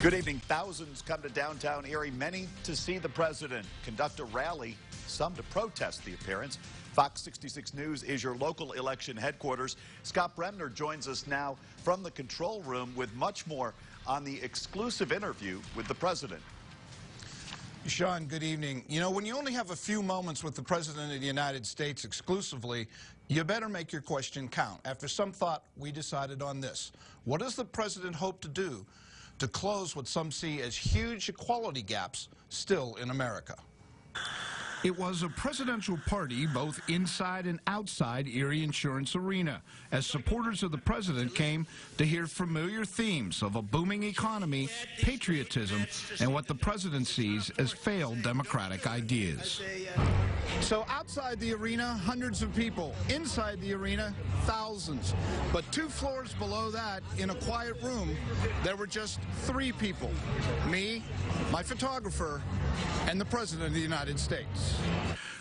Good evening. Thousands come to downtown Erie, many to see the president conduct a rally, some to protest the appearance. Fox 66 News is your local election headquarters. Scott Bremner joins us now from the control room with much more on the exclusive interview with the president. Sean, good evening. You know, when you only have a few moments with the President of the United States exclusively, you better make your question count. After some thought, we decided on this. What does the president hope to do to close what some see as huge equality gaps still in America? It was a presidential party both inside and outside Erie Insurance Arena as supporters of the president came to hear familiar themes of a booming economy, patriotism, and what the president sees as failed democratic ideas. So outside the arena, hundreds of people. Inside the arena, thousands. But 2 floors below that, in a quiet room, there were just 3 people. Me, my photographer, and the President of the United States.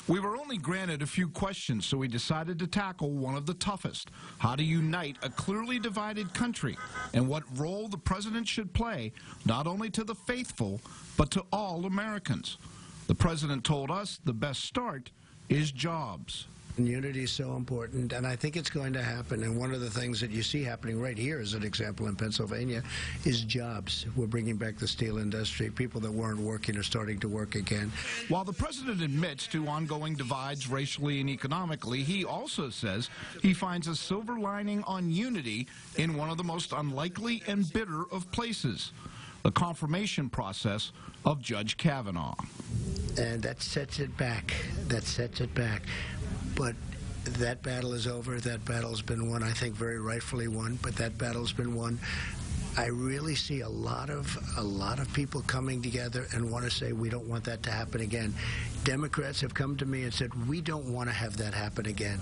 We were only granted a few questions, so we decided to tackle one of the toughest: how to unite a clearly divided country, and what role the president should play, not only to the faithful, but to all Americans. The president told us the best start is jobs. Unity is so important, and I think it's going to happen. And one of the things that you see happening right here, as an example in Pennsylvania, is jobs. We're bringing back the steel industry. People that weren't working are starting to work again. While the president admits to ongoing divides racially and economically, he also says he finds a silver lining on unity in one of the most unlikely and bitter of places: the confirmation process of Judge Kavanaugh. And that sets it back. That sets it back. But that battle is over. That battle's been won, I think very rightfully won, but that battle's been won. I really see a lot of people coming together and want to say we don't want that to happen again. Democrats have come to me and said we don't want to have that happen again.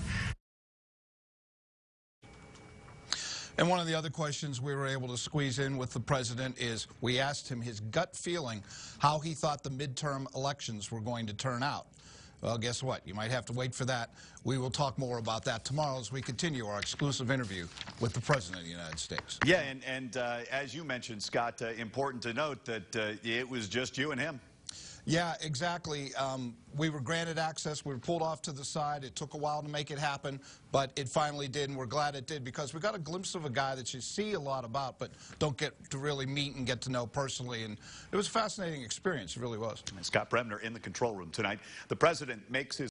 And one of the other questions we were able to squeeze in with the president is we asked him his gut feeling, how he thought the midterm elections were going to turn out. Well, guess what? You might have to wait for that. We will talk more about that tomorrow as we continue our exclusive interview with the President of the United States. Yeah, and as you mentioned, Scott, important to note that it was just you and him. Yeah, exactly. We were granted access. We were pulled off to the side. It took a while to make it happen, but it finally did, and we're glad it did because we got a glimpse of a guy that you see a lot about but don't get to really meet and get to know personally, and it was a fascinating experience. It really was. Scott Bremner in the control room tonight. The president makes his